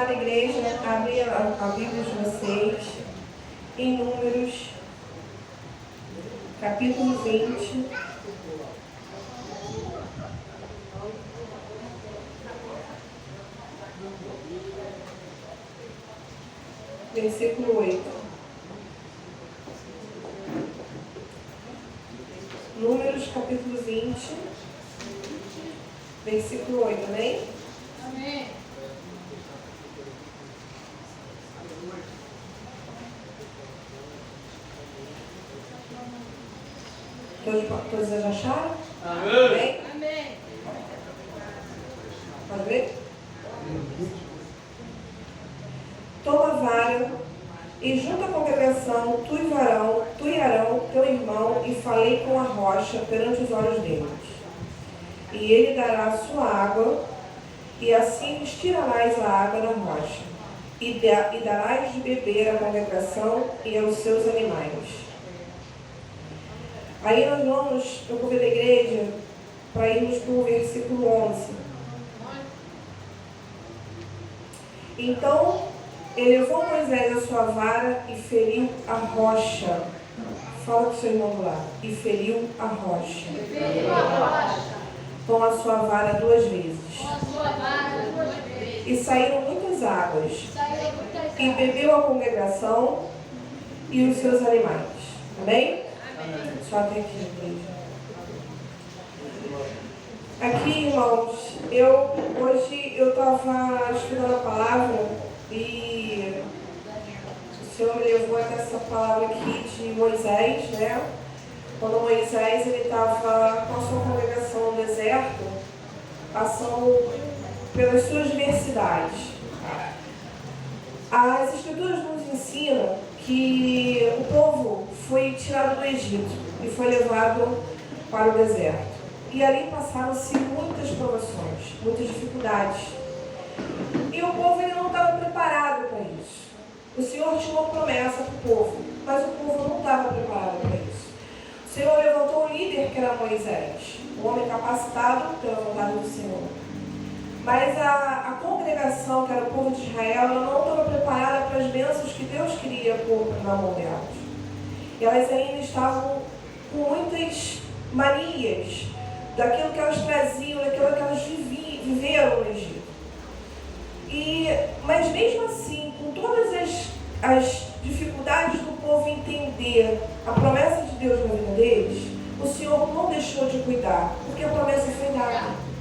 amada igreja, abrir a Bíblia de vocês em Números, capítulo 20. Versículo 8. Números, capítulo 20, versículo 8, amém? Amém. Todos já acharam? Amém. Amém. Pode ver? Toma a vara e junta a congregação, tu e Arão, teu irmão, e falei com a rocha perante os olhos deles. E ele dará a sua água, e assim lhes tirarás a água da rocha, e darás de beber à congregação e aos seus animais. Aí nós vamos, eu convido a igreja para irmos para o versículo 11. Então, ele levou Moisés a sua vara e feriu a rocha. Fala com o seu irmão do lado. E feriu a rocha. Com a sua vara 2 vezes. E saíram muitas águas. E bebeu a congregação e os seus animais. Amém? Só até aqui, igreja. Aqui, irmãos, hoje eu estava estudando a palavra e o Senhor me levou até essa palavra aqui de Moisés, né? Quando Moisés estava com a sua congregação no deserto, passando pelas suas diversidades. As Escrituras nos ensinam que o povo foi tirado do Egito e foi levado para o deserto. E ali passaram-se muitas provações, muitas dificuldades. E o povo não estava preparado para isso. O Senhor tinha uma promessa para o povo, mas o povo não estava preparado para isso. O Senhor levantou um líder que era Moisés, um homem capacitado pela vontade do Senhor. Mas a congregação, que era o povo de Israel, ela não estava preparada para as bênçãos que Deus queria pôr na mão delas. E elas ainda estavam com muitas manias daquilo que elas traziam, daquilo que elas viveram no Egito. Mas mesmo assim, com todas as dificuldades do povo entender a promessa de Deus na vida deles, o Senhor não deixou de cuidar, porque a promessa foi dada.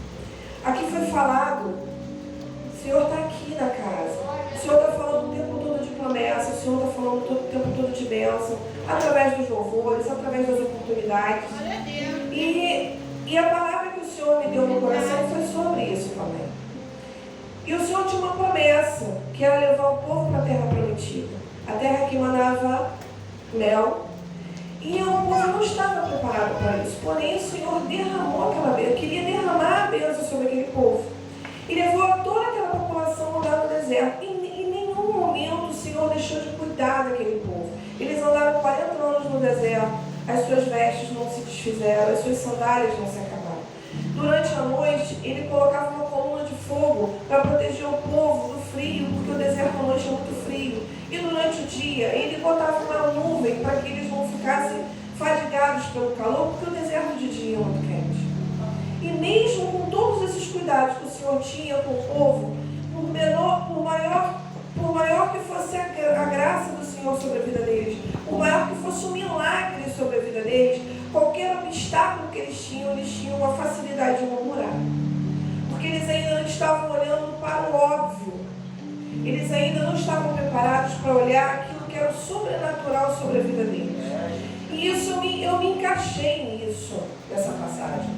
Aqui foi falado, o Senhor está aqui na casa. O Senhor está falando o tempo todo de promessa, o Senhor está falando o tempo todo de bênção, através dos louvores, através das oportunidades. E a palavra que o Senhor me deu no coração foi sobre isso também. E o Senhor tinha uma promessa, que era levar o povo para a terra prometida. A terra que manava mel. E o povo não estava preparado para isso. Porém, o Senhor derramou aquela bênção, queria derramar a bênção sobre aquele povo. E levou toda aquela população a andar no deserto. E em nenhum momento o Senhor deixou de cuidar daquele povo. Eles andaram 40 anos no deserto, as suas vestes não se desfizeram, as suas sandálias não se acabaram. Durante a noite, ele colocava uma coluna de fogo para proteger o povo do frio, porque o deserto à noite é muito frio. E durante o dia, ele botava uma nuvem para que eles não ficassem fadigados pelo calor, porque o deserto de dia é muito quente. E mesmo com todos esses cuidados que o Senhor tinha com o povo, por maior que fosse a graça do Senhor sobre a vida deles, por maior que fosse um milagre sobre a vida deles, qualquer obstáculo que eles tinham uma facilidade de murmurar. Porque eles ainda não estavam olhando para o óbvio. Eles ainda não estavam preparados para olhar aquilo que era o sobrenatural sobre a vida deles. E isso eu me encaixei nisso, nessa passagem.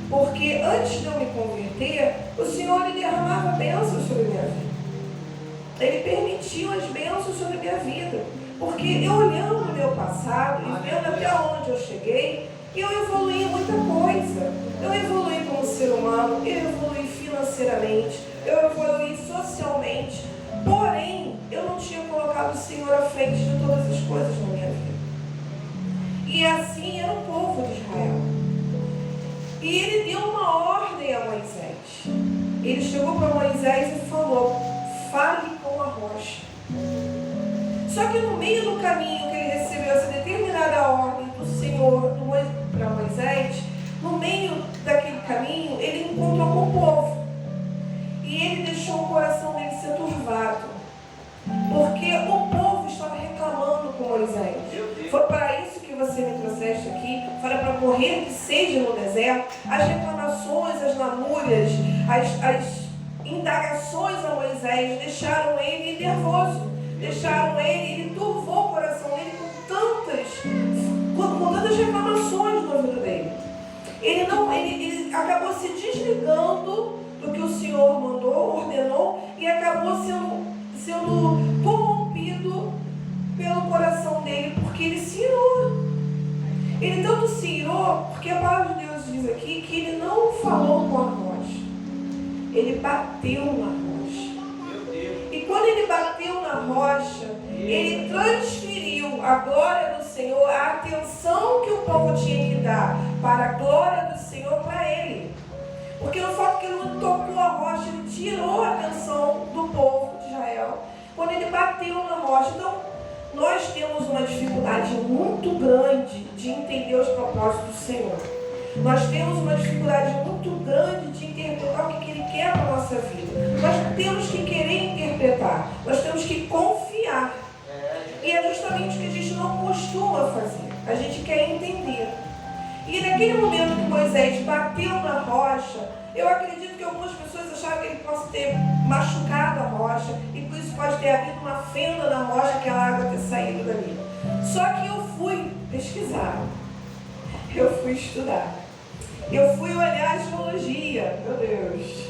Porque antes de eu me converter, o Senhor lhe derramava bênçãos sobre a minha vida. Ele permitiu as bênçãos sobre a minha vida. Porque eu olhando o meu passado e vendo até onde eu cheguei, eu evoluí muita coisa. Eu evoluí como ser humano, eu evoluí financeiramente, eu evoluí socialmente. Porém, eu não tinha colocado o Senhor à frente de todas as coisas na minha vida. E assim era o povo de Israel. E ele deu uma ordem a Moisés. Ele chegou para Moisés e falou: fale com Só que no meio do caminho que ele recebeu essa determinada ordem do Senhor para Moisés, no meio daquele caminho, ele encontrou com o povo. E ele deixou o coração dele ser turvado. Porque o povo estava reclamando com Moisés. Foi para isso que você me trouxeste aqui. Foi para morrer de sede no deserto. As reclamações, as lamúrias, as indagações a Moisés deixaram ele nervoso. Deixaram ele turvou o coração dele com tantas reclamações no ouvido dele. Ele acabou se desligando do que o Senhor mandou, ordenou, e acabou sendo corrompido pelo coração dele, porque ele se irou. Ele tanto se irou, porque a palavra de Deus diz aqui que ele não falou com a rocha, ele bateu na rocha. E quando ele bateu na rocha, ele transferiu a glória do Senhor, a atenção que o povo tinha que dar para a glória do Senhor para ele. Porque no fato que ele não tocou a rocha, ele tirou a atenção do povo de Israel quando ele bateu na rocha. Então, nós temos uma dificuldade muito grande de entender os propósitos do Senhor. Nós temos uma dificuldade muito grande de interpretar o que Ele quer para a nossa vida. Nós temos que querer interpretar, nós temos que confiar. E é justamente o que a gente não costuma fazer. A gente quer entender. E naquele momento que Moisés bateu na rocha, eu acredito que algumas pessoas acharam que ele possa ter machucado a rocha e por isso pode ter havido uma fenda na rocha, aquela água ter saído dali. Só que eu fui pesquisar, eu fui estudar, eu fui olhar a geologia, meu Deus,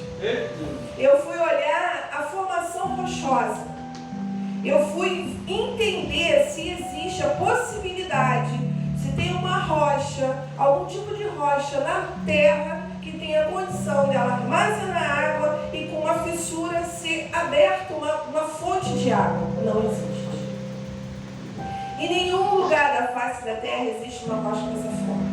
eu fui olhar a formação rochosa, eu fui entender se existe a possibilidade. Se tem uma rocha, algum tipo de rocha na terra que tenha condição dela armazenar água e com uma fissura ser aberta uma fonte de água. Não existe. Em nenhum lugar da face da terra existe uma rocha dessa forma.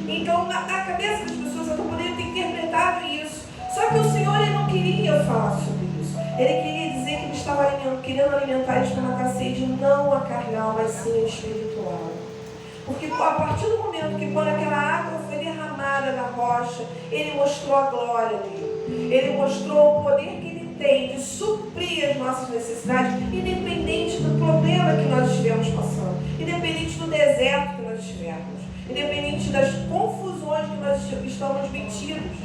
Então, na cabeça das pessoas, eu poderia ter interpretado isso. Só que o Senhor ele não queria falar sobre isso. Ele queria dizer que ele estava querendo alimentar eles para matar a sede, não a carnal, mas sim a espiritual. Porque a partir do momento que quando aquela água foi derramada na rocha, ele mostrou a glória dele. Ele mostrou o poder que ele tem de suprir as nossas necessidades, independente do problema que nós estivermos passando, independente do deserto que nós estivermos, independente das confusões que nós estamos metidos.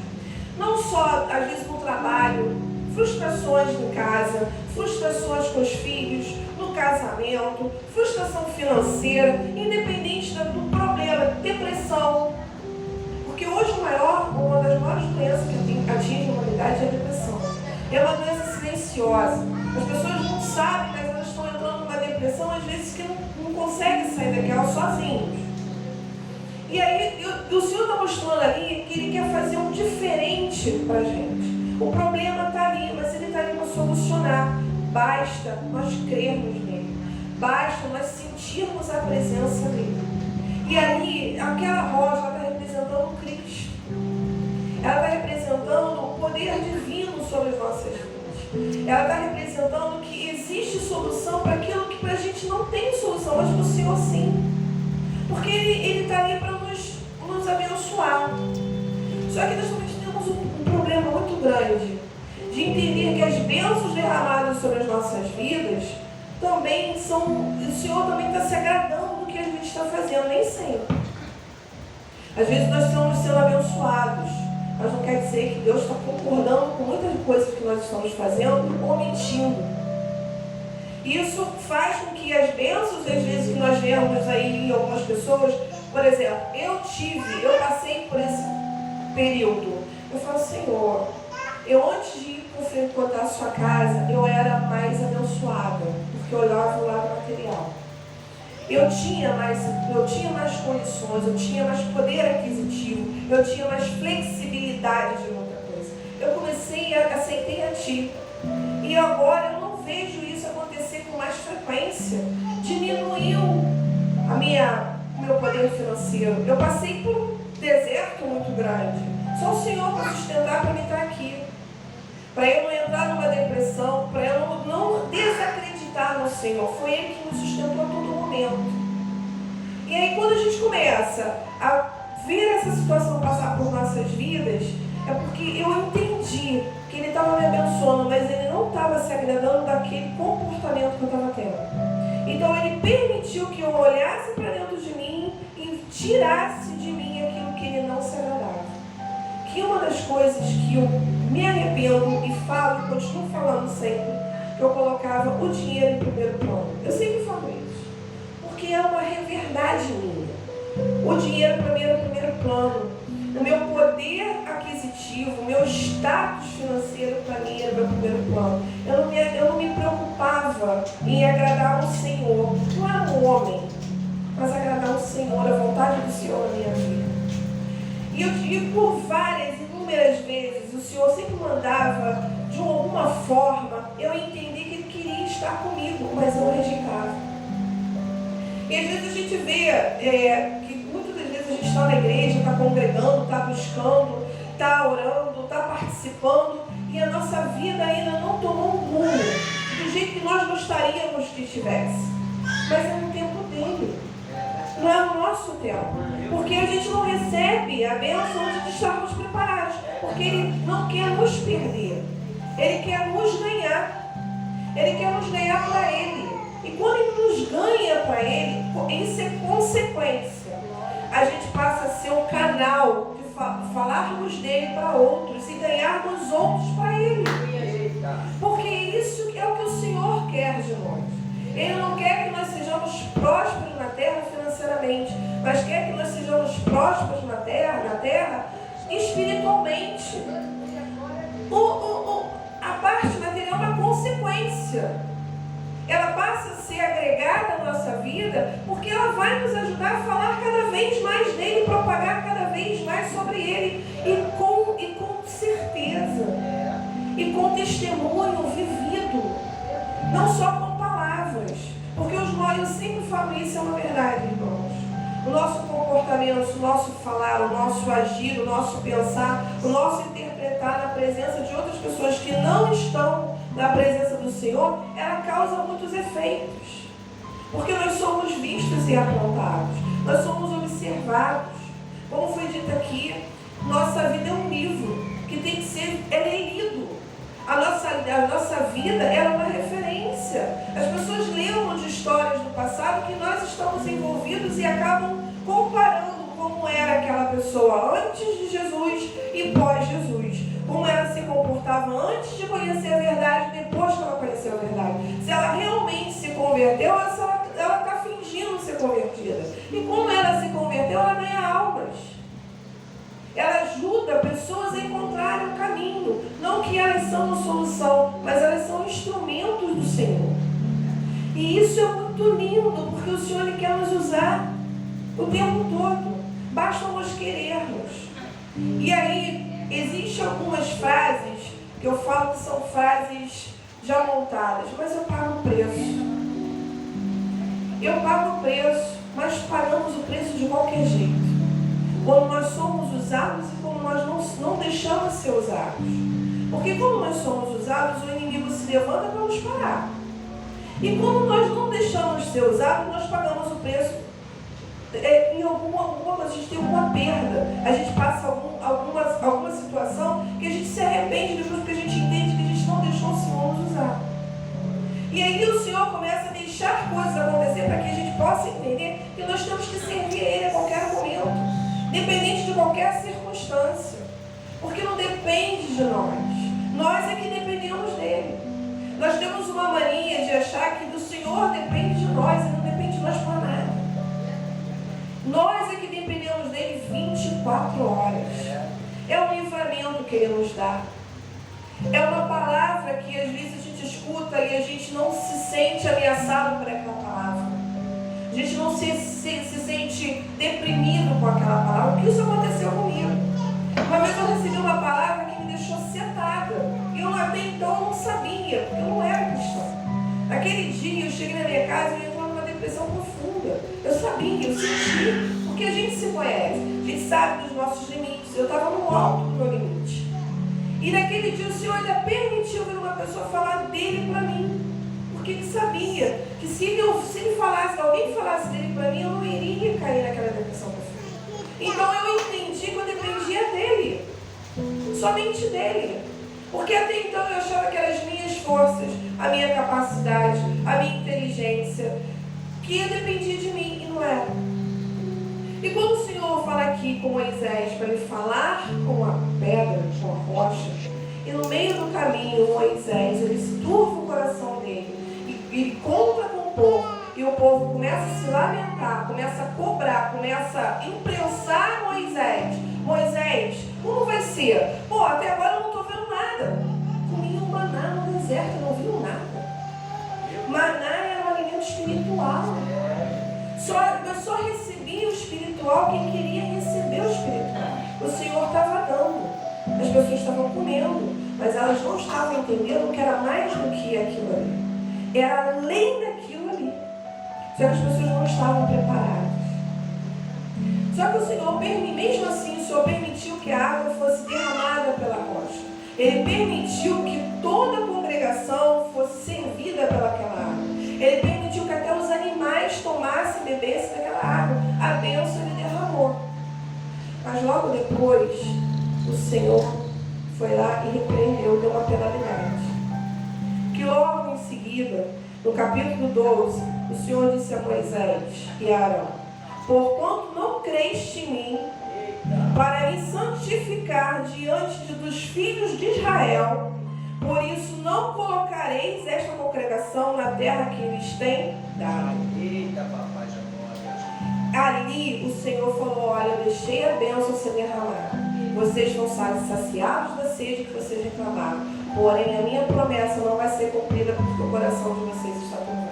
Não só, às vezes, no trabalho, frustrações em casa, frustrações com os filhos, no casamento, frustração financeira, independente do problema, depressão. Porque hoje uma das maiores doenças que atinge a humanidade é a depressão. É uma doença silenciosa. As pessoas não sabem, mas elas estão entrando numa depressão, às vezes que não conseguem sair daquela sozinhos. E aí, o Senhor está mostrando ali que Ele quer fazer um diferente para a gente. O problema está ali, mas Ele está ali para solucionar. Basta nós crermos nele. Basta nós sentirmos a presença dele. E ali, aquela rocha, ela está representando Cristo. Ela está representando o poder divino sobre as nossas vidas. Ela está representando que existe solução para aquilo que para a gente não tem solução, mas para o Senhor sim. Porque Ele está ali para nos abençoar. Só que nós também temos um problema muito grande de entender que as bênçãos derramadas sobre as nossas vidas também são, o Senhor também está se agradando do que a gente está fazendo, nem sempre. Às vezes nós estamos sendo abençoados, mas não quer dizer que Deus está concordando com muitas coisas que nós estamos fazendo ou mentindo. Isso faz com que as bênçãos, às vezes, que nós vemos aí em algumas pessoas, por exemplo, eu passei por esse período. Eu falo, Senhor, eu antes de ir frequentar a sua casa, eu era mais abençoada, porque eu olhava o lado material. Eu tinha mais condições, eu tinha mais poder aquisitivo, eu tinha mais flexibilidade de muita coisa. Eu aceitei a Ti. E agora eu não vejo isso acontecer com mais frequência. Diminuiu o meu poder financeiro. Eu passei por um deserto muito grande. Só o Senhor para sustentar para me estar aqui. Para eu não entrar numa depressão, para eu não desacreditar sustentar no Senhor. Foi Ele que nos sustentou a todo momento. E aí, quando a gente começa a ver essa situação passar por nossas vidas, é porque eu entendi que Ele estava me abençoando, mas Ele não estava se agradando daquele comportamento que eu estava tendo. Então Ele permitiu que eu olhasse para dentro de mim e tirasse de mim aquilo que Ele não se agradava. Que uma das coisas que eu me arrependo e falo e continuo falando sempre, que eu colocava o dinheiro em primeiro plano. Eu sempre falo isso, porque é uma verdade minha. O dinheiro para mim era o primeiro plano. O meu poder aquisitivo, o meu status financeiro para mim era o meu primeiro plano. Eu não me preocupava em agradar o Senhor. Não era um homem, mas agradar o Senhor, a vontade do Senhor na minha vida. E por várias, inúmeras vezes, o Senhor sempre mandava, de alguma forma, eu entendi que Ele queria estar comigo, mas eu rejeitava. E às vezes a gente vê que muitas das vezes a gente está na igreja, está congregando, está buscando, está orando, está participando, e a nossa vida ainda não tomou um rumo do jeito que nós gostaríamos que estivesse. Mas é no tempo dele. Não é o nosso tempo, porque a gente não recebe a bênção antes de estarmos preparados, porque Ele não quer nos perder, Ele quer nos ganhar, Ele quer nos ganhar para Ele, e quando Ele nos ganha para Ele, isso é consequência, a gente passa a ser um canal de falarmos dele para outros e ganharmos outros para Ele, porque isso é o que o Senhor quer de nós. Ele não quer que nós sejamos prósperos na terra financeiramente, mas quer que nós sejamos prósperos na terra espiritualmente. A parte material é uma consequência. Ela passa a ser agregada à nossa vida porque ela vai nos ajudar a falar cada vez mais dele, propagar cada vez mais sobre ele e com certeza e com testemunho vivido, não só com palavras, porque eu sempre falo isso, é uma verdade, irmãos. O nosso comportamento, o nosso falar, o nosso agir, o nosso pensar, o nosso interpretar na presença de outras pessoas que não estão na presença do Senhor, ela causa muitos efeitos. Porque nós somos vistos e apontados, nós somos observados. Como foi dito aqui, nossa vida é um livro que tem que ser lido. A nossa vida é uma referência. As pessoas lembram de histórias do passado que nós estamos envolvidos e acabam comparando como era aquela pessoa antes de Jesus e pós-Jesus. Como ela se comportava antes de conhecer a verdade e depois que ela conheceu a verdade. Se ela realmente se converteu ou se ela está fingindo ser convertida. E como ela se converteu, ela ganha almas. Ela ajuda pessoas a encontrarem o caminho. Não que elas são a solução, mas elas são instrumentos do Senhor. E isso é muito lindo, porque o Senhor Ele quer nos usar o tempo todo. Basta nós querermos. E aí, existem algumas frases que eu falo que são frases já montadas, mas eu pago o preço. Eu pago o preço, mas pagamos o preço de qualquer jeito. Quando nós somos usados e quando nós não deixamos ser usados. Porque quando nós somos usados, o inimigo se levanta para nos parar. E quando nós não deixamos ser usados, nós pagamos o preço. Em alguma a gente tem alguma perda. A gente passa alguma situação que a gente se arrepende depois, porque a gente entende que a gente não deixou o Senhor nos usar. E aí o Senhor começa a deixar coisas acontecer para que a gente possa entender que nós temos que servir a Ele a qualquer momento. Dependente de qualquer circunstância. Porque não depende de nós. Nós é que dependemos dele. Nós temos uma mania de achar que do Senhor depende de nós e não depende de nós para nada. Nós é que dependemos dele 24 horas. É um livramento que ele nos dá. É uma palavra que às vezes a gente escuta e a gente não se sente ameaçado por aquela palavra. A gente não se sente deprimido com aquela palavra, porque isso aconteceu comigo. Uma vez eu recebi uma palavra que me deixou setada. E eu até então não sabia, porque eu não era cristã. Naquele dia eu cheguei na minha casa e eu entrou numa depressão profunda. Eu sabia, eu senti, porque a gente se conhece, a gente sabe dos nossos limites. Eu estava no alto do meu limite. E naquele dia o Senhor ainda permitiu ver uma pessoa falar dele para mim. Porque porque ele sabia que se ele falasse, alguém falasse dele para mim, eu não iria cair naquela depressão profunda. Então eu entendi que eu dependia dele, somente dele. Porque até então eu achava que eram as minhas forças, a minha capacidade, a minha inteligência, que dependia de mim, e não era. E quando o Senhor fala aqui com Moisés para ele falar com a pedra, com a rocha, e no meio do caminho Moisés, ele se turva o coração dele, e ele conta com o povo, e o povo começa a se lamentar, começa a cobrar, começa a imprensar Moisés. Moisés, como vai ser? Pô, até agora eu não estou vendo nada. Comiam maná no deserto, não viu nada. Maná era um alimento espiritual. Eu só recebia o espiritual quem queria receber o espiritual. O Senhor estava dando. As pessoas estavam comendo, mas elas não estavam entendendo que era mais do que aquilo ali. Era além daquilo ali. Só que as pessoas não estavam preparadas. Só que o Senhor, mesmo assim, o Senhor permitiu que a água fosse derramada pela rocha. Ele permitiu que toda a congregação fosse servida pelaquela água. Ele permitiu que até os animais tomassem e bebessem daquela água. A bênção ele derramou. Mas logo depois, o Senhor foi lá e repreendeu, deu uma penalidade. Que logo em seguida, no capítulo 12, o Senhor disse a Moisés e a Arão: porquanto não creste em mim, para me santificar diante dos filhos de Israel, por isso não colocareis esta congregação na terra que lhes tem dado. Ali o Senhor falou: olha, eu deixei a bênção ser derramada. Vocês não saem saciados da sede que vocês reclamaram. Porém, a minha promessa não vai ser cumprida porque o coração de vocês está turvado.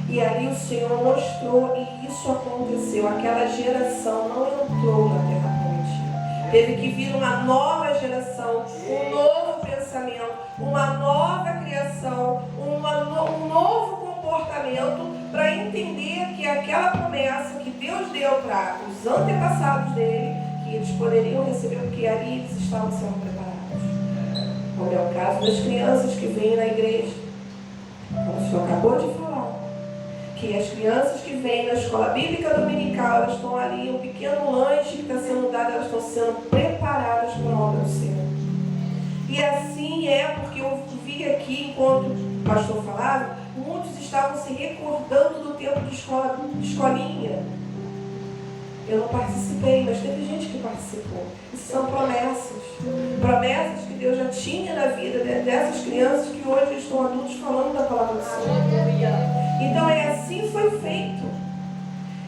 E ali o Senhor mostrou, e isso aconteceu. Aquela geração não entrou na terra prometida. Teve que vir uma nova geração, um novo pensamento, uma nova criação, um novo comportamento, para entender que aquela promessa que Deus deu para os antepassados dele, que eles poderiam receber, porque ali eles estavam sendo preparados. Como é o caso das crianças que vêm na igreja. Como o senhor acabou de falar. Que as crianças que vêm na escola bíblica dominical, elas estão ali, um pequeno lanche que está sendo dado, elas estão sendo preparadas para a obra do Senhor. E assim é, porque eu vi aqui, enquanto o pastor falava, muitos estavam se recordando do tempo de escolinha. Eu não participei, mas teve gente que participou. Isso são promessas. Promessas que Deus já tinha na vida dessas crianças que hoje estão adultos falando da palavra do Senhor. Então assim foi feito.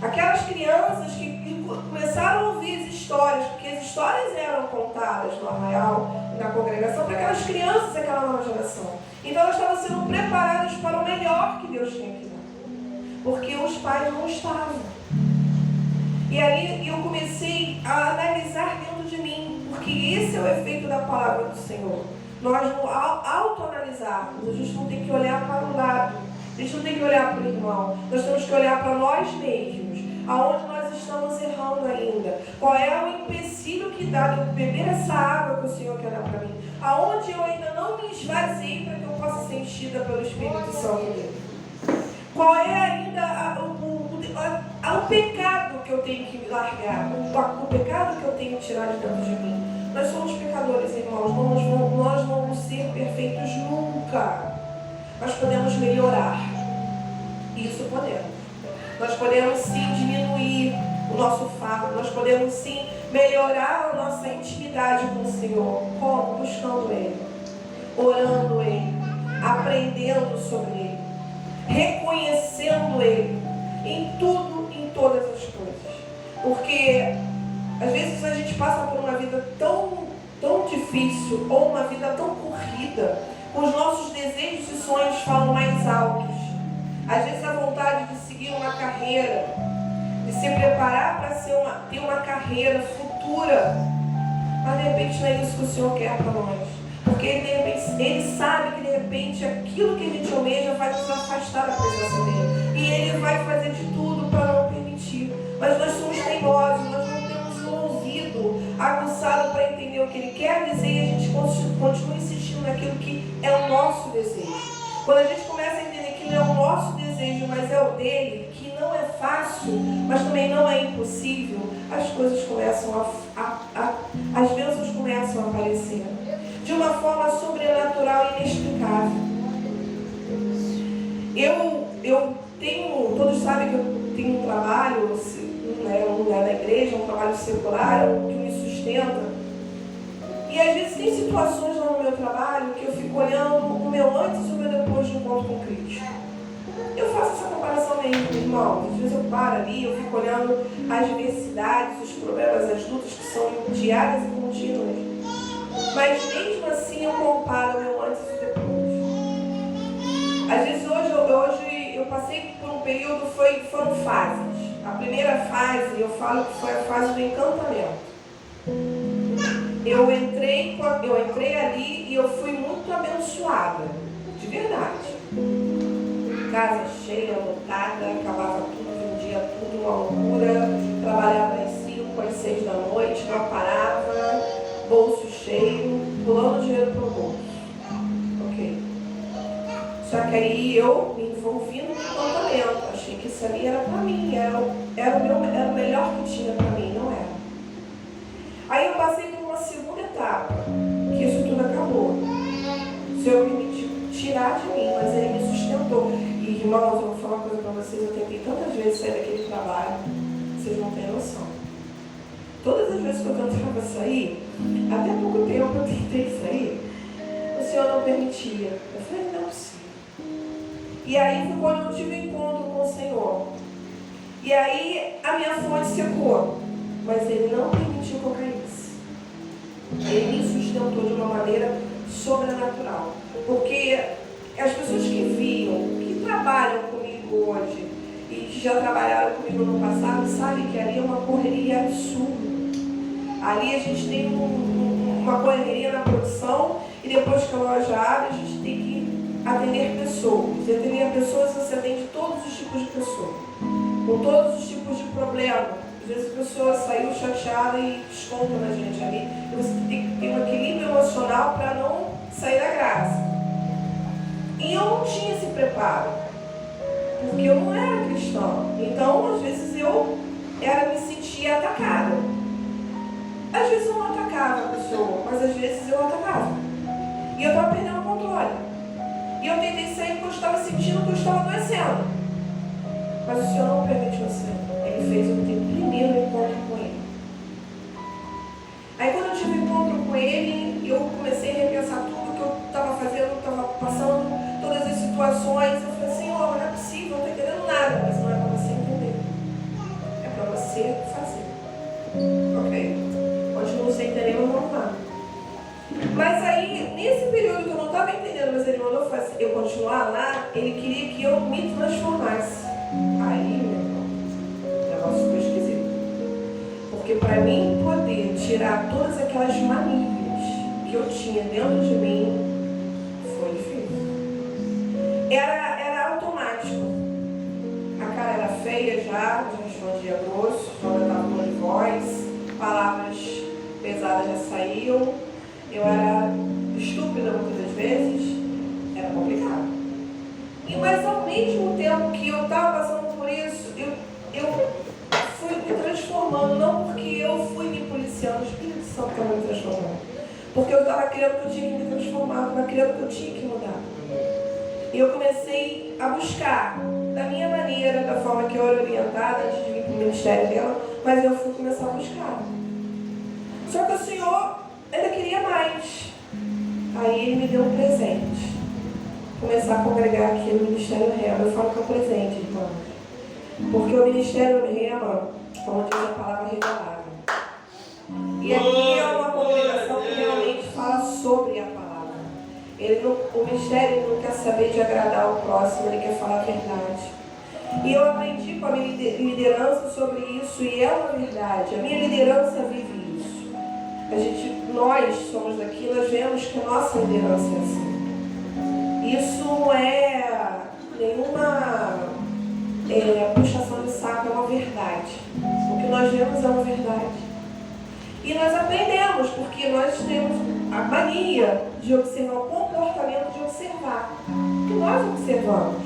Aquelas crianças que começaram a ouvir as histórias, porque as histórias eram contadas no arraial, na congregação, para aquelas crianças daquela nova geração. Então elas estavam sendo preparadas para o melhor que Deus tinha que dar. Porque os pais não estavam. E ali eu comecei a analisar dentro de mim, porque esse é o efeito da palavra do Senhor. Nós não autoanalisarmos, a gente não tem que olhar para o lado, a gente não tem que olhar para o irmão, nós temos que olhar para nós mesmos, aonde nós estamos errando ainda, qual é o empecilho que dá de eu beber essa água que o Senhor quer dar para mim, aonde eu ainda não me esvaziei para que eu possa ser enchida pelo Espírito Santo dele. Qual é ainda o pecado que eu tenho que largar, o pecado que eu tenho que tirar de dentro de mim. Nós somos pecadores, irmãos, nós não vamos ser perfeitos nunca. Nós podemos melhorar, isso podemos. Nós podemos sim diminuir o nosso fardo, nós podemos sim melhorar a nossa intimidade com o Senhor. Como? Buscando Ele, orando Ele, aprendendo sobre Ele, reconhecendo Ele em tudo, em todas as coisas. Porque às vezes a gente passa por uma vida tão difícil, ou uma vida tão corrida, os nossos desejos e sonhos falam mais altos. Às vezes a vontade de seguir uma carreira, de se preparar para ter uma carreira futura, mas de repente não é isso que o Senhor quer para nós. Porque Ele sabe que de repente aquilo que a gente almeja vai nos afastar da presença dEle. E Ele vai fazer de tudo para não permitir. Mas nós somos teimosos, nós não temos um ouvido aguçado para entender o que Ele quer dizer, e a gente continua insistindo naquilo que é o nosso desejo. Quando a gente começa a entender que não é o nosso desejo, mas é o dele, que não é fácil, mas também não é impossível, as coisas começam as bênçãos começam a aparecer de uma forma sobrenatural e inexplicável. Eu tenho, todos sabem que eu tenho um trabalho, né, um lugar da igreja, um trabalho secular que me sustenta. E às vezes tem situações lá no meu trabalho que eu fico olhando o meu antes e o meu depois de encontro com Cristo. Eu faço essa comparação mesmo, irmão. Às vezes eu paro ali, eu fico olhando as diversidades, os problemas, as lutas que são diárias e contínuas. Mas mesmo assim eu comparo o meu antes e o depois. Às vezes hoje eu passei por um período, foram fases. A primeira fase, eu falo que foi a fase do encantamento. Eu entrei ali e eu fui muito abençoada, de verdade. Casa cheia, lotada, acabava tudo, vendia tudo, uma loucura. Trabalhava às 5, às 6 da noite, não parava, bolso cheio, pulando dinheiro pro bolso. Ok. Só que aí eu me envolvi no encantamento. Achei que isso ali era pra mim, era o melhor que tinha pra mim, não era. Aí eu passei por uma segunda etapa, que isso tudo acabou. O Senhor permitiu tirar de mim, mas Ele me sustentou. E irmãos, eu vou falar uma coisa para vocês, eu tentei tantas vezes sair daquele trabalho, vocês não têm noção. Todas as vezes que eu tentava sair, até pouco tempo eu tentei sair, o Senhor não permitia. Eu falei, não é possível. E aí foi quando eu tive um encontro com o Senhor. E aí a minha fonte secou, mas Ele não permitiu que eu caísse. Ele me sustentou de uma maneira sobrenatural. Porque as pessoas que que trabalham comigo hoje e que já trabalharam comigo no passado, sabem que ali é uma correria absurda. Ali a gente tem uma correria na produção e depois que a loja abre, a gente tem que atender pessoas. E atender pessoas, você atende todos os tipos de pessoas, com todos os tipos de problemas. Às vezes a pessoa saiu chateada e desconta na gente ali. E você tem que ter um equilíbrio emocional para não sair da graça. E eu não tinha esse preparo, porque eu não era cristã. Então, às vezes eu me sentia atacada. Às vezes eu não atacava a pessoa, mas às vezes eu atacava. E eu estava perdendo o controle. E eu tentei sair porque eu estava sentindo que eu estava adoecendo. Mas o Senhor não permitiu assim. Ele fez eu ter primeiro encontro com Ele. Aí quando eu tive um encontro com Ele, eu comecei a repensar tudo que eu estava fazendo, estava passando, todas as situações. Eu falei, Senhor, não é possível, eu não estou entendendo nada. Mas não é para você entender. É para você fazer. Ok? Continuo sem entender, mas vamos lá. Mas aí, nesse período que eu não estava entendendo, mas Ele mandou eu continuar lá, Ele queria que eu me transformasse. Aí, meu irmão, o negócio foi esquisito. Porque para mim poder tirar todas aquelas manias que eu tinha dentro de mim, foi difícil. Era automático. A cara era feia já respondia grosso, já estava com de voz, palavras pesadas já saíam, eu era estúpida muitas das vezes, era complicado. Mas ao mesmo tempo que eu estava passando por isso, eu fui me transformando, não porque eu fui me policiando, o Espírito Santo estava me transformando. Porque eu estava crendo que eu tinha que me transformar, eu estava crendo que eu tinha que mudar. E eu comecei a buscar, da minha maneira, da forma que eu era orientada antes de vir para o ministério dela, mas eu fui começar a buscar. Só que o Senhor ainda queria mais. Aí Ele me deu um presente. Começar a congregar aqui no Ministério Rema. Eu falo que é um presente, irmãos. Porque o Ministério Rema, como diz a palavra, revelável. E aqui é uma congregação que realmente fala sobre a palavra. O Ministério não quer saber de agradar o próximo, ele quer falar a verdade. E eu aprendi com a minha liderança sobre isso, e é uma verdade. A minha liderança vive isso. Nós somos daqui, nós vemos que a nossa liderança é assim. Isso não é nenhuma puxação de saco, é uma verdade. O que nós vemos é uma verdade. E nós aprendemos, porque nós temos a mania de observar, o comportamento de observar, que nós observamos.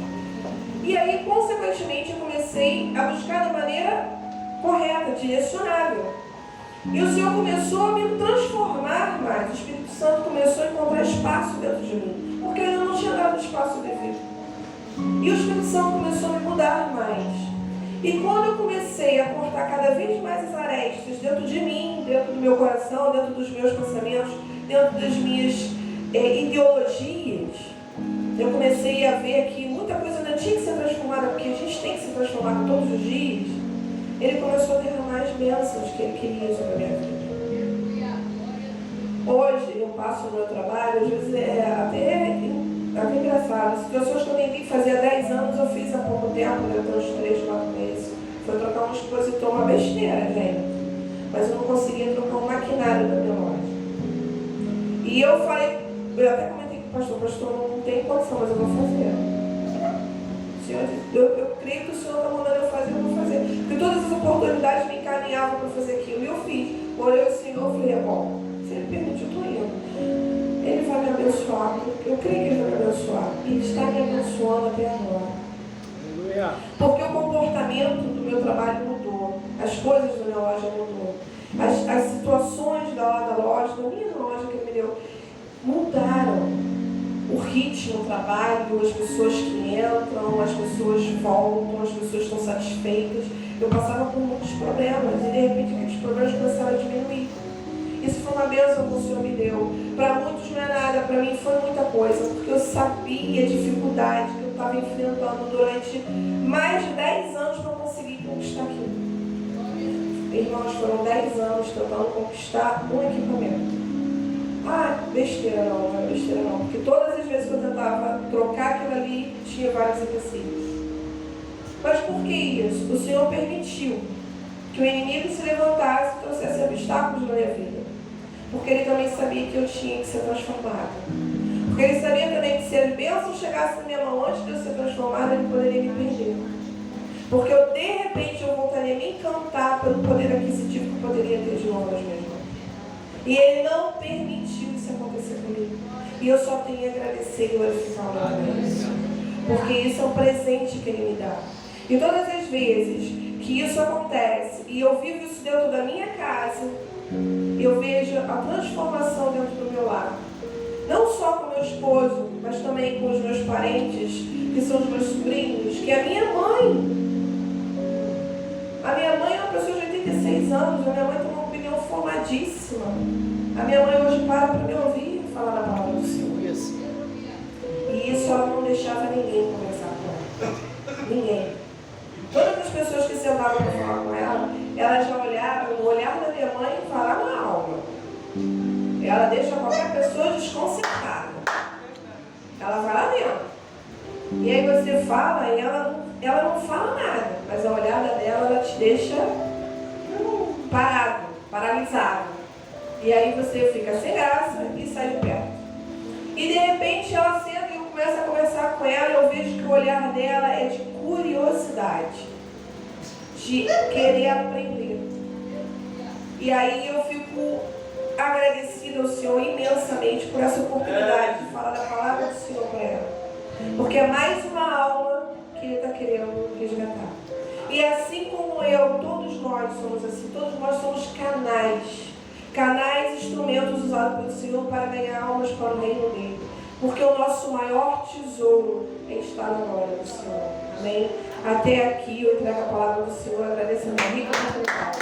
E aí, consequentemente, eu comecei a buscar da maneira correta, direcionável. E o Senhor começou a me transformar mais. O Espírito Santo começou a encontrar espaço dentro de mim, porque eu não tinha dado espaço devido. E o Espírito Santo começou a me mudar mais. E quando eu comecei a cortar cada vez mais as arestas dentro de mim, dentro do meu coração, dentro dos meus pensamentos, dentro das minhas ideologias, eu comecei a ver que muita coisa ainda tinha que ser transformada, porque a gente tem que se transformar todos os dias. Ele começou a derramar as bênçãos que Ele queria sobre a minha vida. Hoje eu passo no meu trabalho, às vezes até engraçado. Situações que eu tentei fazer há 10 anos, eu fiz há pouco tempo, dentro de uns 3, 4 meses. Foi trocar um expositor, uma besteira, gente. Mas eu não conseguia trocar um maquinário da minha loja. E eu falei, eu até comentei com o pastor, não tem condição, mas eu vou fazer. Senhor, eu creio que o Senhor está mandando eu fazer, eu vou fazer. Porque todas as oportunidades me encaminhavam para fazer aquilo. E eu fiz. Orei ao Senhor, falei, bom, se Ele permitir, eu estou indo. Ele vai me abençoar. Eu creio que Ele vai me abençoar. E Ele está me abençoando até agora. Porque o comportamento do meu trabalho mudou. As coisas da minha loja mudou. As situações da loja, da minha loja que Ele me deu, mudaram. O ritmo, o trabalho, as pessoas que entram, as pessoas voltam, as pessoas estão satisfeitas. Eu passava por muitos problemas e de repente aqueles problemas começaram a diminuir. Isso foi uma bênção que o Senhor me deu. Para muitos não é nada, para mim foi muita coisa, porque eu sabia a dificuldade que eu estava enfrentando durante mais de 10 anos para conseguir conquistar aquilo. Irmãos, foram 10 anos tentando conquistar um equipamento. Besteira não é besteira não, porque todas as vezes que eu tentava trocar aquilo ali, tinha vários empecilhos. Mas por que isso? O Senhor permitiu que o inimigo se levantasse e trouxesse obstáculos na minha vida. Porque Ele também sabia que eu tinha que ser transformada. Porque Ele sabia também que se a bênção chegasse na minha mão antes de eu ser transformada, Ele poderia me perder. Porque de repente eu voltaria a me encantar pelo poder aquisitivo que eu poderia ter de novo nas minhas mãos. E Ele não permitiu isso acontecer comigo. E eu só tenho a agradecer e glorificar o nome dele. Porque isso é um presente que Ele me dá. E todas as vezes que isso acontece, e eu vivo isso dentro da minha casa, eu vejo a transformação dentro do meu lar. Não só com meu esposo, mas também com os meus parentes, que são os meus sobrinhos, que é a minha mãe. A minha mãe é uma pessoa de 86 anos, a minha mãe tem uma opinião formadíssima. A minha mãe hoje para me ouvir falar da palavra do Senhor. E isso ela não deixava ninguém conversar com ela. Ninguém. Todas as pessoas que sentavam para falar com ela, ela já olhava, o olhar da minha mãe fala na alma. Ela deixa qualquer pessoa desconcertada. Ela vai lá dentro. E aí você fala e ela não fala nada, mas a olhada dela, ela te deixa parado, paralisado. E aí você fica sem graça e sai de perto. E de repente ela senta e eu começo a conversar com ela, eu vejo que o olhar dela é de curiosidade, de querer aprender. E aí eu fico agradecida ao Senhor imensamente por essa oportunidade de falar da palavra do Senhor para ela. Porque é mais uma alma que Ele está querendo resgatar. E assim como eu, todos nós somos assim, todos nós somos canais, instrumentos usados pelo Senhor para ganhar almas para o reino dele. Porque o nosso maior tesouro é estar na glória do Senhor. Amém? Até aqui eu entrego a palavra do Senhor, agradecendo a rica oportunidade.